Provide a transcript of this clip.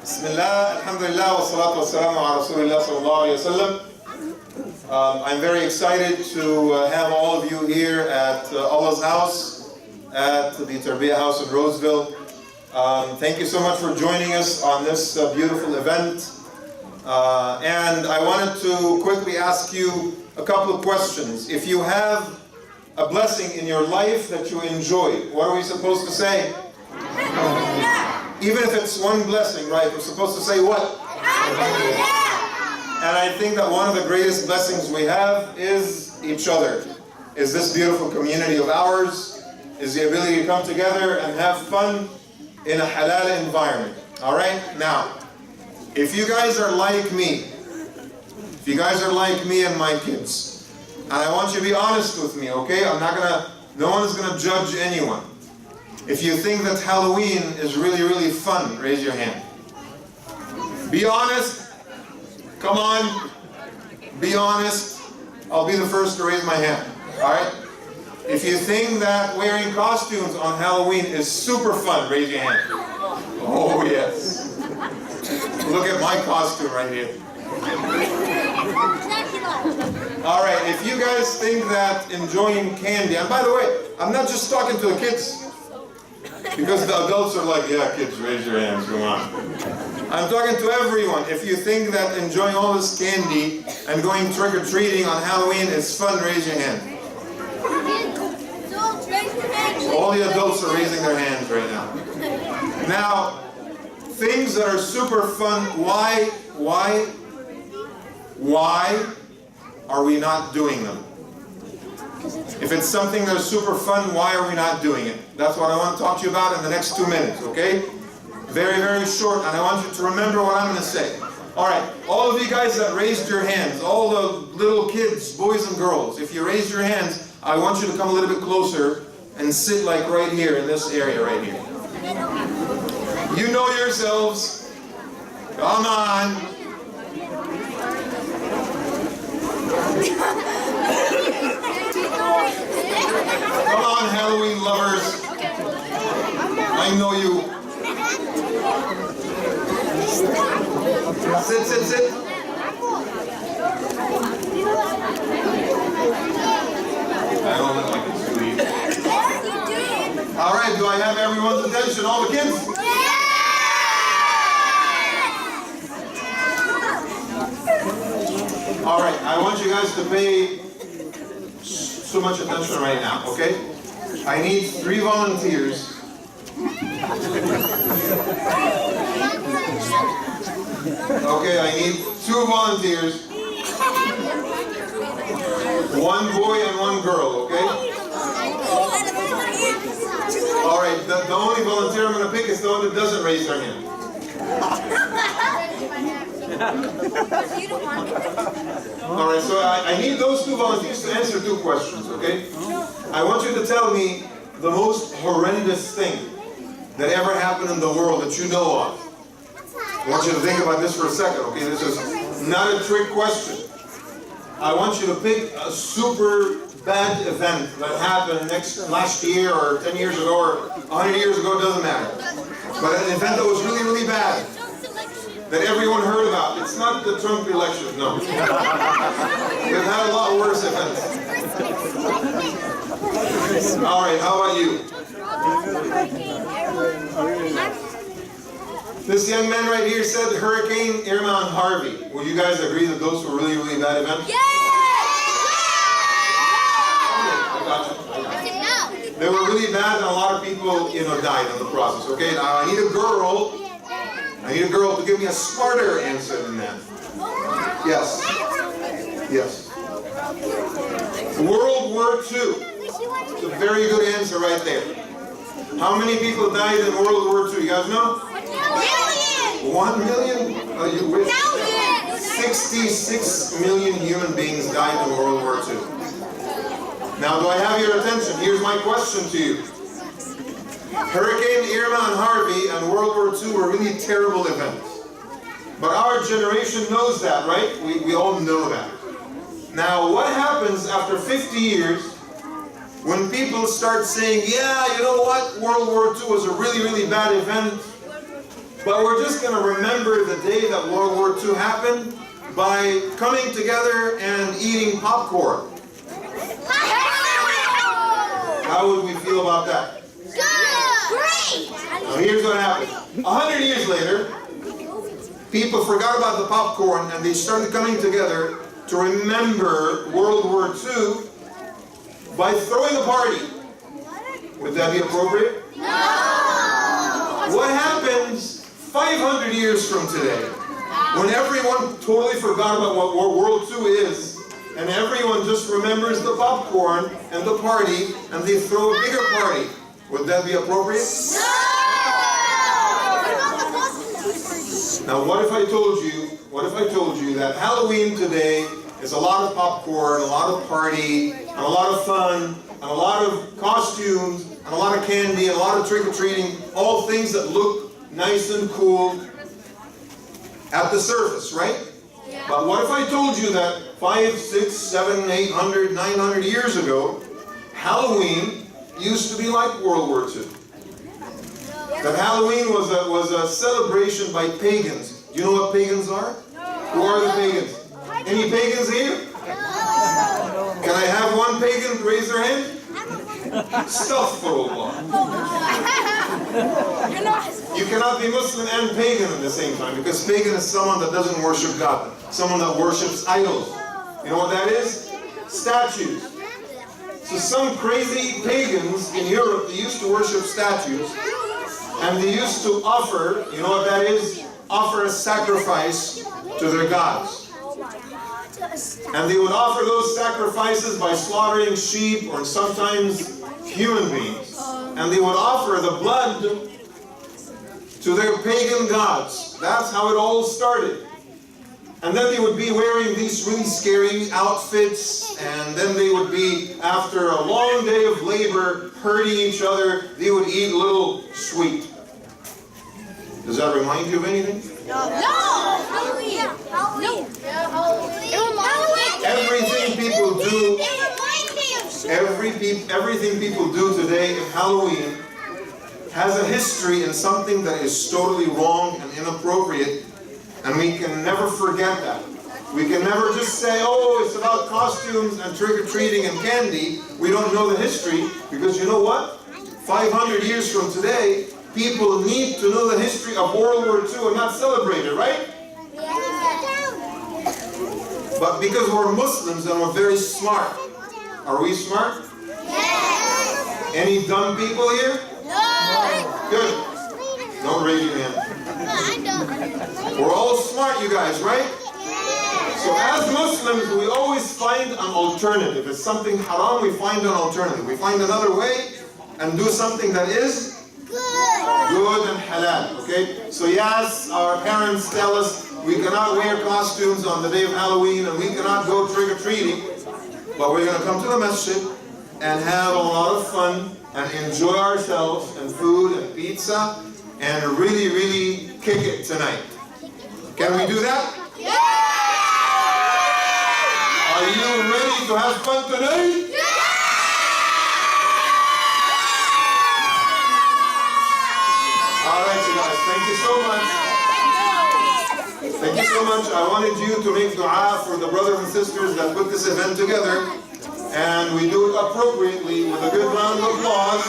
Bismillah, alhamdulillah, wa salatu wa salamu ala rasulillah sallallahu alayhi wa sallam. I'm very excited to have all of you here at Allah's house, at the Tarbiyah House in Roseville. Thank you so much for joining us on this beautiful event. And I wanted to quickly ask you a couple of questions. If you have a blessing in your life that you enjoy, what are we supposed to say? Even if it's one blessing, right? We're supposed to say what? And I think that one of the greatest blessings we have is each other. Is this beautiful community of ours. Is the ability to come together and have fun in a halal environment. Alright? Now, if you guys are like me, and my kids, and I want you to be honest with me, okay? No one is gonna judge anyone. If you think that Halloween is really, really fun, raise your hand. Be honest. Come on. Be honest. I'll be the first to raise my hand. Alright? If you think that wearing costumes on Halloween is super fun, raise your hand. Oh, yes. Look at my costume right here. Alright, if you guys think that enjoying candy, and by the way, I'm not just talking to the kids. Because the adults are like, yeah, kids, raise your hands, come on. I'm talking to everyone. If you think that enjoying all this candy and going trick-or-treating on Halloween is fun, raise your hand. All the adults are raising their hands right now. Now, things that are super fun, why are we not doing them? If it's something that's super fun, why are we not doing it? That's what I want to talk to you about in the next 2 minutes, okay? Very, very short, and I want you to remember what I'm going to say. Alright, all of you guys that raised your hands, all the little kids, boys and girls, if you raised your hands, I want you to come a little bit closer and sit like right here in this area right here. You know yourselves. Come on. Come on, Halloween lovers. I know you. Sit. I don't look like it's sweet. All right, do I have everyone's attention? All the kids? All right, I want you guys to pay so much attention right now, okay? I need 3 volunteers. Okay, I need 2 volunteers. 1 boy and 1 girl, okay? All right, the only volunteer I'm going to pick is the one that doesn't raise their hand. All right, so I need those 2 volunteers to answer 2 questions, okay? I want you to tell me the most horrendous thing that ever happened in the world that you know of. I want you to think about this for a second, okay? This is not a trick question. I want you to pick a super bad event that happened last year or 10 years ago or 100 years ago, it doesn't matter. But an event that was really, really bad, that everyone heard about. It's not the Trump election, no. We've had a lot worse events. All right, how about you? This young man right here said Hurricane Irma and Harvey. Would you guys agree that those were really, really bad events? Yeah! I got you. They were really bad and a lot of people, died in the process. Okay, now I need a girl to give me a smarter answer than that. Yes. Yes. World War II. It's a very good answer right there. How many people died in World War II? You guys know? 1 million? Oh, you wish. 66 million human beings died in World War II. Now, do I have your attention? Here's my question to you. Hurricane Irma and Harvey and World War II were really terrible events. But our generation knows that, right? We all know that. Now, what happens after 50 years when people start saying, yeah, you know what? World War II was a really, really bad event. But we're just going to remember the day that World War II happened by coming together and eating popcorn. How would we feel about that? Good! Great! Now here's what happened. 100 years later, people forgot about the popcorn and they started coming together to remember World War II by throwing a party. Would that be appropriate? No! What happens 500 years from today when everyone totally forgot about what World II is and everyone just remembers the popcorn and the party and they throw a bigger party? Would that be appropriate? Now what if I told you that Halloween today is a lot of popcorn, a lot of party, and a lot of fun, and a lot of costumes, and a lot of candy, and a lot of trick-or-treating, all things that look nice and cool at the surface, right? Yeah. But what if I told you that 5, 6, 7, 800, 900 years ago, Halloween used to be like World War II? That Halloween was a celebration by pagans. Do you know what pagans are? Who are the pagans? Any pagans here? Can I have one pagan raise their hand? Astaghfirullah. You cannot be Muslim and pagan at the same time, because pagan is someone that doesn't worship God. Someone that worships idols. You know what that is? Statues. So some crazy pagans in Europe, they used to worship statues. And they used to offer, you know what that is? Offer a sacrifice to their gods. And they would offer those sacrifices by slaughtering sheep or sometimes human beings. And they would offer the blood to their pagan gods. That's how it all started. And then they would be wearing these really scary outfits, and then they would be, after a long day of labor, hurting each other, they would eat a little sweet. Does that remind you of anything? No! Halloween! Halloween! Halloween! Everything people do, everything people do today in Halloween has a history in something that is totally wrong and inappropriate, and we can never forget that. We can never just say, oh, it's about costumes and trick-or-treating and candy. We don't know the history, because you know what? 500 years from today, people need to know the history of World War II and not celebrate it, right? But because we're Muslims and we're very smart. Are we smart? Yes! Any dumb people here? No! Good. Don't raise your hand. We're all smart, you guys, right? So as Muslims, we always find an alternative. If something haram, we find an alternative. We find another way and do something that is good and halal, okay? So yes, our parents tell us we cannot wear costumes on the day of Halloween and we cannot go trick-or-treating, but we're going to come to the masjid and have a lot of fun and enjoy ourselves and food and pizza and really, really kick it tonight. Can we do that? Are you ready to have fun tonight? Thank you so much. Thank you so much. I wanted you to make dua for the brothers and sisters that put this event together. And we do it appropriately with a good round of applause.